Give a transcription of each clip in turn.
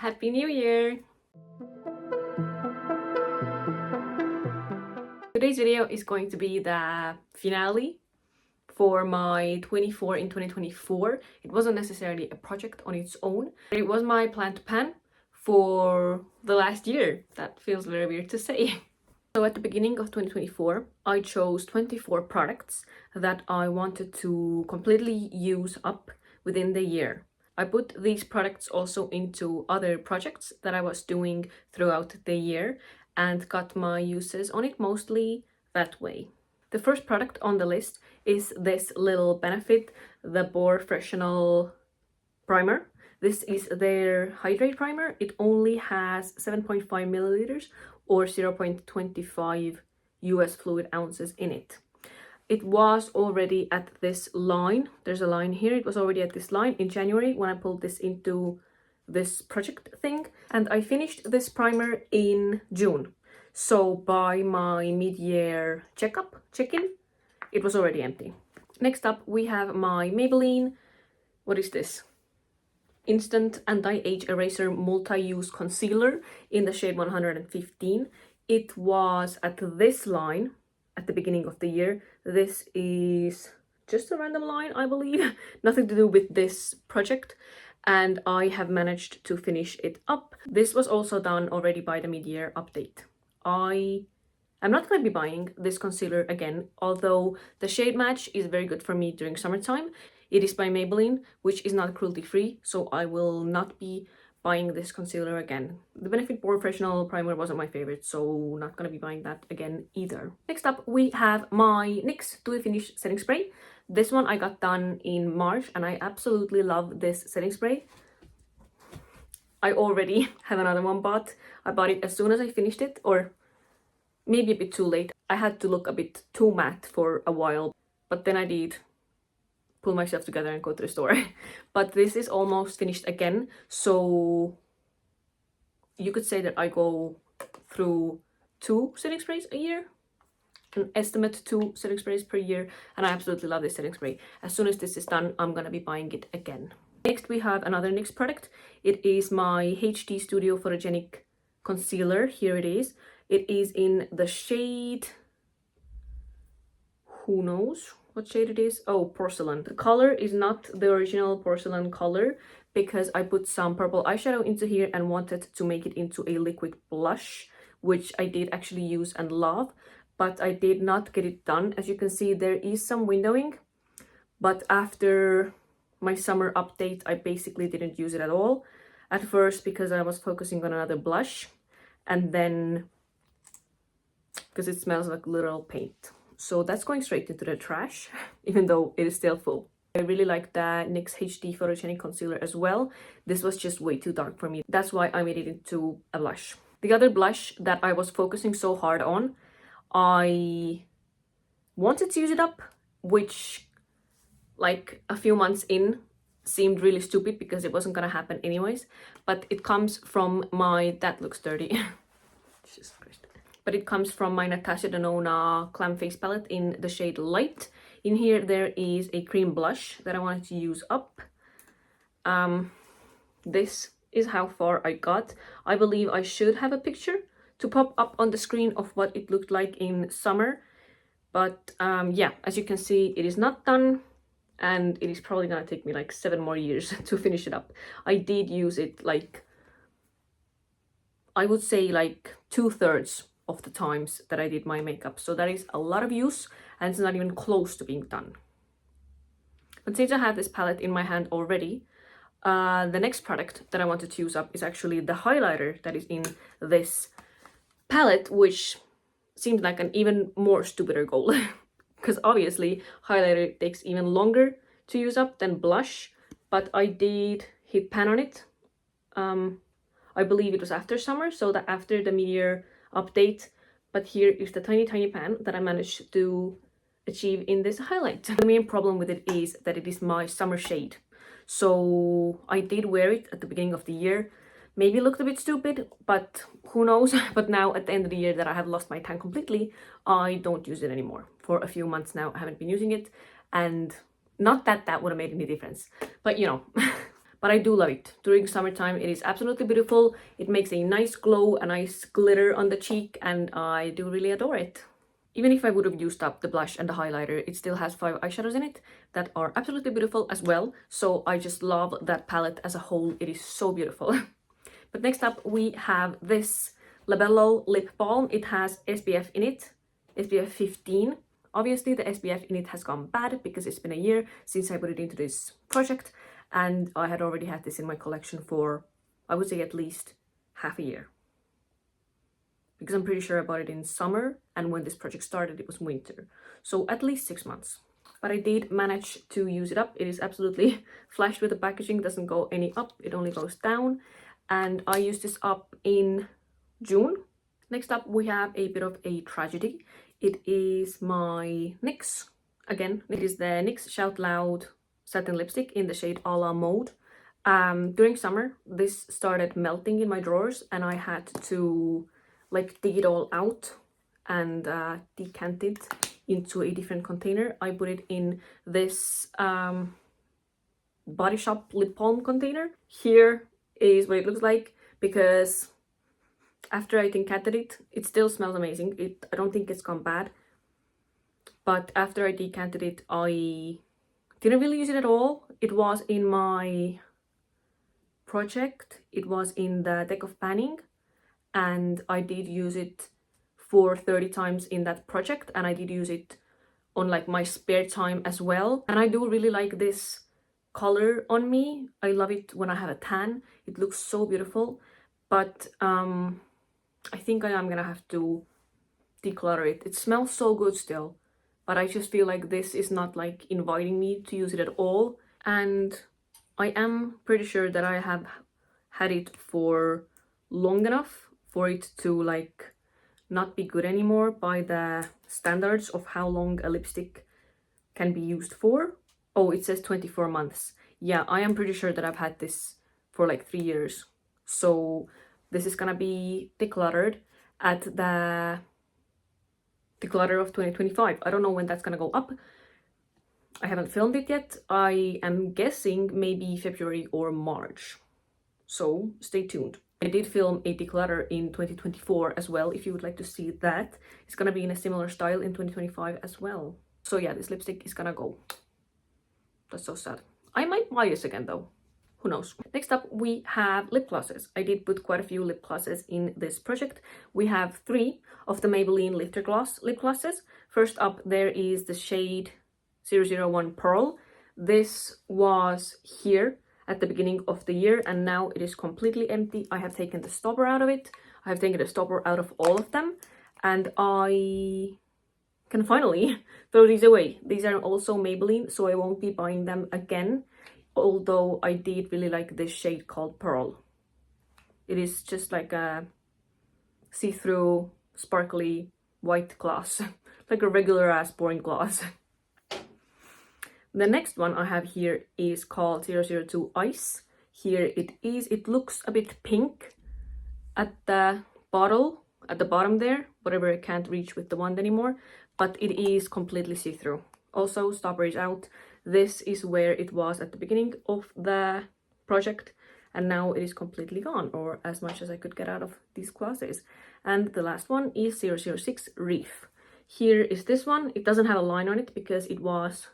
Happy New Year! Today's video is going to be the finale for my 24 in 2024. It wasn't necessarily a project on its own. It was my plan to pan for the last year. That feels very weird to say. So at the beginning of 2024, I chose 24 products that I wanted to completely use up within the year. I put these products also into other projects that I was doing throughout the year and got my uses on it mostly that way. The first product on the list is this little Benefit, the Pore Freshenal primer. This is their Hydrate Primer. It only has 7.5 milliliters or 0.25 US fluid ounces in it. It was already at this line. There's a line here. It was already at this line in January when I pulled this into this project thing. And I finished this primer in June. So by my mid-year check-in, it was already empty. Next up, we have my Maybelline, what is this? Instant Anti-Age Eraser Multi-Use Concealer in the shade 115. It was at this line at the beginning of the year. This is just a random line, I believe. Nothing to do with this project. And I have managed to finish it up. This was also done already by the mid-year update. I'm not going to be buying this concealer again, although the shade match is very good for me during summertime. It is by Maybelline, which is not cruelty-free, so I will not be buying this concealer again. The Benefit Pore Freshenal primer wasn't my favorite, so not gonna be buying that again either. Next up, we have my NYX Dewy Finish setting spray. This one I got done in March, and I absolutely love this setting spray. I already have another one bought. I bought it as soon as I finished it, or maybe a bit too late. I had to look a bit too matte for a while, but then I did pull myself together and go to the store. But this is almost finished again, so you could say that I go through 2 setting sprays a year, an estimate 2 setting sprays per year, and I absolutely love this setting spray. As soon as this is done, I'm gonna be buying it again. Next, we have another NYX product. It is my HD Studio Photogenic Concealer. Here it is. It is in the shade, who knows what shade it is? Oh, Porcelain. The color is not the original Porcelain color because I put some purple eyeshadow into here and wanted to make it into a liquid blush, which I did actually use and love, but I did not get it done. As you can see, there is some windowing, but after my summer update, I basically didn't use it at all. At first, because I was focusing on another blush, and then because it smells like literal paint. So that's going straight into the trash, even though it is still full. I really like the NYX HD Photogenic Concealer as well. This was just way too dark for me. That's why I made it into a blush. The other blush that I was focusing so hard on, I wanted to use it up, which like a few months in seemed really stupid because it wasn't gonna happen anyways. But it comes from my, that looks dirty. Jesus Christ. But it comes from my Natasha Denona Clam Face palette in the shade Light. In here, there is a cream blush that I wanted to use up. This is how far I got. I believe I should have a picture to pop up on the screen of what it looked like in summer. But yeah, as you can see, it is not done. And it is probably gonna take me like 7 more years to finish it up. I did use it like, I would say like 2/3 of the times that I did my makeup. So that is a lot of use and it's not even close to being done. But since I have this palette in my hand already, the next product that I wanted to use up is actually the highlighter that is in this palette, which seems like an even more stupider goal. Because obviously highlighter takes even longer to use up than blush, but I did hit pan on it. I believe it was after summer, so that after the mid-year update, but here is the tiny pan that I managed to achieve in this highlight. The main problem with it is that it is my summer shade, so I did wear it at the beginning of the year. Maybe it looked a bit stupid, but who knows. But now at the end of the year that I have lost my tan completely, I don't use it anymore. For a few months now I haven't been using it, and not that that would have made any difference, but you know. but I do love it. During summertime, it is absolutely beautiful. It makes a nice glow, a nice glitter on the cheek, and I do really adore it. Even if I would have used up the blush and the highlighter, it still has 5 eyeshadows in it that are absolutely beautiful as well. So I just love that palette as a whole. It is so beautiful. But next up, we have this Labello lip balm. It has SPF in it, SPF 15. Obviously, the SPF in it has gone bad because it's been a year since I put it into this project, and I had already had this in my collection for, I would say, at least half a year. Because I'm pretty sure I bought it in summer, and when this project started, it was winter. So at least 6 months. But I did manage to use it up. It is absolutely flashed with the packaging, doesn't go any up, it only goes down. And I used this up in June. Next up, we have a bit of a tragedy. It is my NYX. Again, it is the NYX Shout Loud satin lipstick in the shade A La Mode. During summer, this started melting in my drawers, and I had to like dig it all out and decant it into a different container. I put it in this Body Shop lip balm container. Here is what it looks like, because after I decanted it, it still smells amazing. I don't think it's gone bad, but after I decanted it, I didn't really use it at all. It was in my project, it was in the deck of panning, and I did use it for 30 times in that project, and I did use it on like my spare time as well. And I do really like this color on me. I love it when I have a tan. It looks so beautiful, but I think I am gonna have to declutter it. It smells so good still, but I just feel like this is not like inviting me to use it at all. And I am pretty sure that I have had it for long enough for it to like not be good anymore by the standards of how long a lipstick can be used for. Oh, it says 24 months. Yeah, I am pretty sure that I've had this for like 3 years. So this is gonna be decluttered at the declutter of 2025. I don't know when that's gonna go up. I haven't filmed it yet. I am guessing maybe February or March. So stay tuned. I did film a declutter in 2024 as well, if you would like to see that. It's gonna be in a similar style in 2025 as well. So yeah, this lipstick is gonna go. That's so sad. I might buy this again though. Who knows? Next up, we have lip glosses. I did put quite a few lip glosses in this project. We have 3 of the Maybelline Lifter Gloss lip glosses. First up, there is the shade 001 Pearl. This was here at the beginning of the year, and now it is completely empty. I have taken the stopper out of it. I have taken the stopper out of all of them, and I can finally throw these away. These are also Maybelline, so I won't be buying them again, although I did really like this shade called Pearl. It is just like a see-through, sparkly white gloss, like a regular ass boring gloss. The next one I have here is called 002 Ice. Here it is. It looks a bit pink at the bottle, at the bottom there, whatever I can't reach with the wand anymore, but it is completely see-through. Also, stopper is out. This is where it was at the beginning of the project, and now it is completely gone, or as much as I could get out of these glosses. And the last one is 006 Reef. Here is this one. It doesn't have a line on it because it was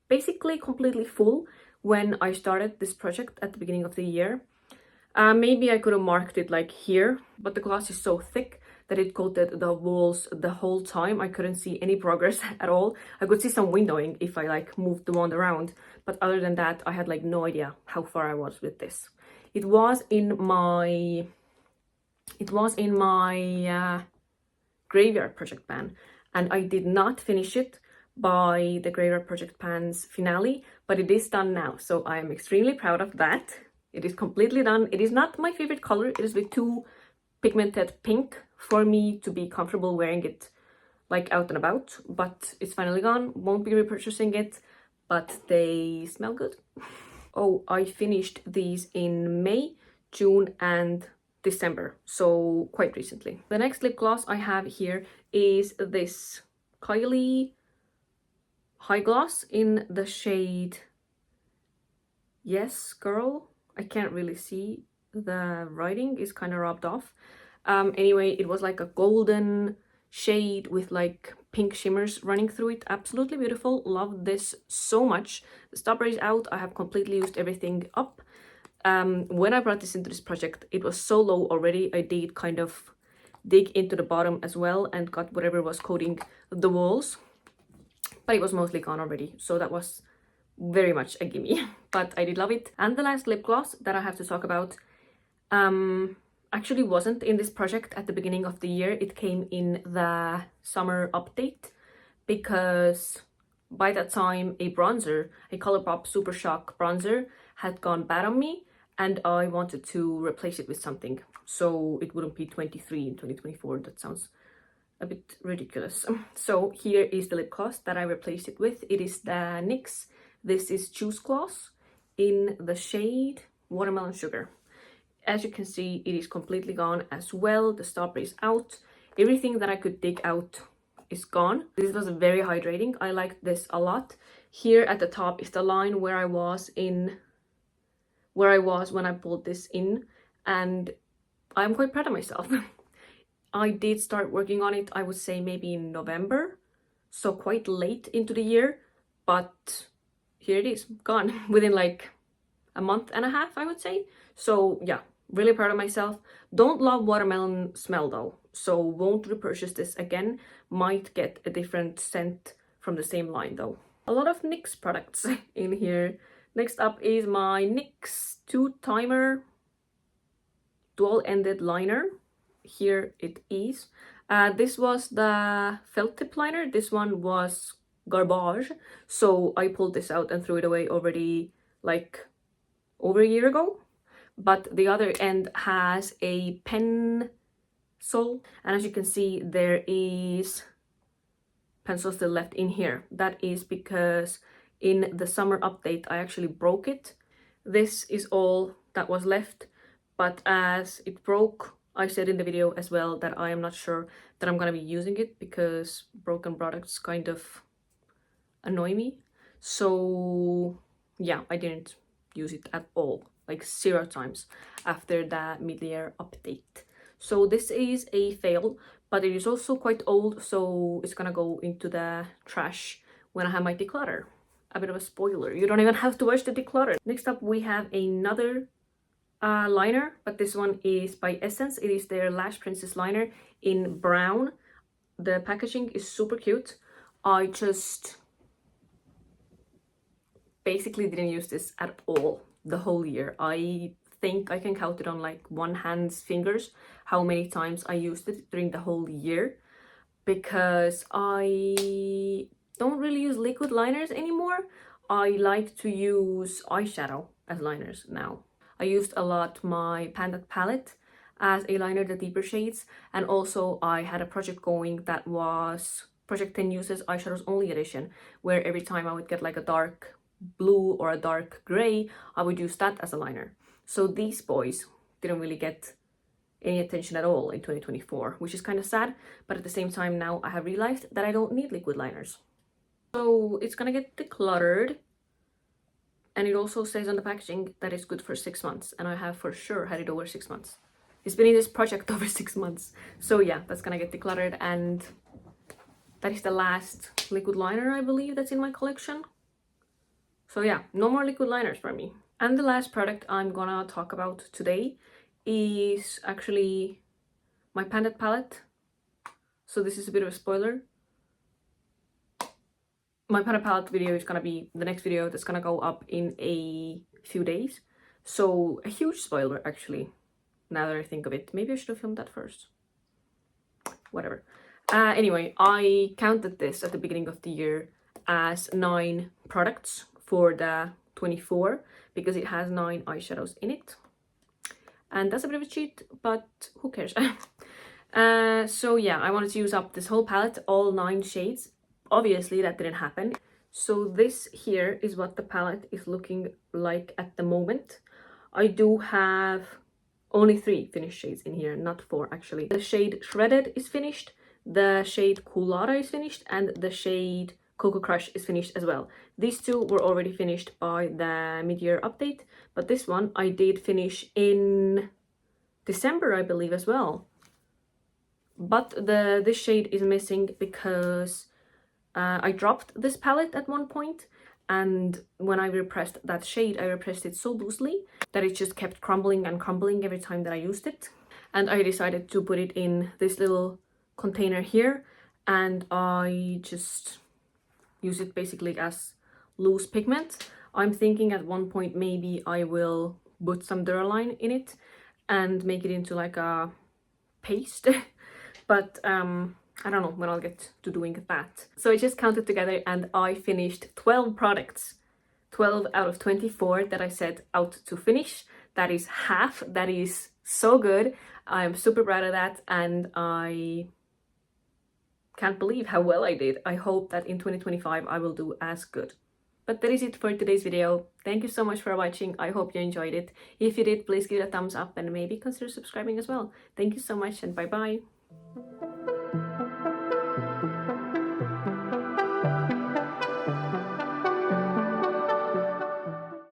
basically completely full when I started this project at the beginning of the year. Maybe I could have marked it like here, but the gloss is so thick that it coated the walls the whole time. I couldn't see any progress at all. I could see some windowing if I like moved the wand around, but other than that, I had like no idea how far I was with this. It was in my graveyard project pan, and I did not finish it by the Graveyard Project Pan's finale, but it is done now, so I am extremely proud of that. It is completely done. It is not my favorite color. It is a bit too pigmented pink for me to be comfortable wearing it like out and about, but it's finally gone. Won't be repurchasing it, but they smell good. Oh, I finished these in May, June, and December, so quite recently. The next lip gloss I have here is this Kylie High Gloss in the shade Yes Girl. I can't really see, the writing is kind of rubbed off. Anyway, it was like a golden shade with like pink shimmers running through it. Absolutely beautiful. Love this so much. The stopper is out. I have completely used everything up. When I brought this into this project, it was so low already. I did kind of dig into the bottom as well and got whatever was coating the walls, but it was mostly gone already, so that was very much a gimme. But I did love it. And the last lip gloss that I have to talk about actually wasn't in this project at the beginning of the year. It came in the summer update because by that time a bronzer, a Colourpop Super Shock bronzer, had gone bad on me and I wanted to replace it with something so it wouldn't be 23 in 2024. That sounds a bit ridiculous. So here is the lip gloss that I replaced it with. It is the NYX. This is Juice Gloss in the shade Watermelon Sugar. As you can see, it is completely gone as well. The stopper is out. Everything that I could dig out is gone. This was very hydrating. I liked this a lot. Here at the top is the line where I was when I pulled this in, and I'm quite proud of myself. I did start working on it, I would say maybe in November, so quite late into the year, but here it is, gone within like a month and a half, I would say. So yeah, really proud of myself. Don't love watermelon smell though, so won't repurchase this again. Might get a different scent from the same line though. A lot of NYX products in here. Next up is my NYX 2 Timer dual-ended liner. Here it is. This was the felt tip liner. This one was garbage, so I pulled this out and threw it away already like over a year ago. But the other end has a pencil, and as you can see, there is pencil still left in here. That is because in the summer update I actually broke it. This is all that was left, but as it broke, I said in the video as well that I am not sure that I'm gonna be using it because broken products kind of annoy me. So yeah, I didn't use it at all, like 0 times after the mid-year update. So this is a fail, but it is also quite old, so it's gonna go into the trash when I have my declutter. A bit of a spoiler, you don't even have to watch the declutter. Next up we have another liner, but this one is by Essence. It is their Lash Princess liner in brown. The packaging is super cute. I just basically didn't use this at all the whole year. I think I can count it on like one hand's fingers how many times I used it during the whole year, because I don't really use liquid liners anymore. I like to use eyeshadow as liners now. I used a lot my Pan That palette as a liner, the deeper shades, and also I had a project going that was Project 10 Uses Eyeshadows Only Edition, where every time I would get like a dark blue or a dark gray, I would use that as a liner. So these boys didn't really get any attention at all in 2024, which is kind of sad, but at the same time now I have realized that I don't need liquid liners. So it's gonna get decluttered, and it also says on the packaging that it's good for 6 months, and I have for sure had it over 6 months. It's been in this project over 6 months. So yeah, that's gonna get decluttered, and that is the last liquid liner I believe that's in my collection. So yeah, no more liquid liners for me. And the last product I'm gonna talk about today is actually my Pan That palette. So this is a bit of a spoiler. My Pan That palette video is gonna be the next video that's gonna go up in a few days. So a huge spoiler actually, now that I think of it. Maybe I should have filmed that first. Whatever. Anyway, I counted this at the beginning of the year as 9 products for the 24 because it has 9 eyeshadows in it. And that's a bit of a cheat, but who cares? So yeah, I wanted to use up this whole palette, all 9 shades. Obviously that didn't happen. So this here is what the palette is looking like at the moment. I do have only 3 finished shades in here, not 4 actually. The shade Shredded is finished, the shade Coolada is finished, and the shade Cocoa Crush is finished as well. These two were already finished by the mid-year update, but this one I did finish in December, I believe, as well. But this shade is missing because I dropped this palette at one point, and when I repressed that shade, I repressed it so loosely that it just kept crumbling and crumbling every time that I used it. And I decided to put it in this little container here, and I just use it basically as loose pigment. I'm thinking at one point maybe I will put some Duraline in it and make it into like a paste. But I don't know when I'll get to doing that. So I just counted together and I finished 12 products. 12 out of 24 that I set out to finish. That is half. That is so good. I'm super proud of that, and I can't believe how well I did. I hope that in 2025 I will do as good. But that is it for today's video. Thank you so much for watching. I hope you enjoyed it. If you did, please give it a thumbs up and maybe consider subscribing as well. Thank you so much, and bye bye.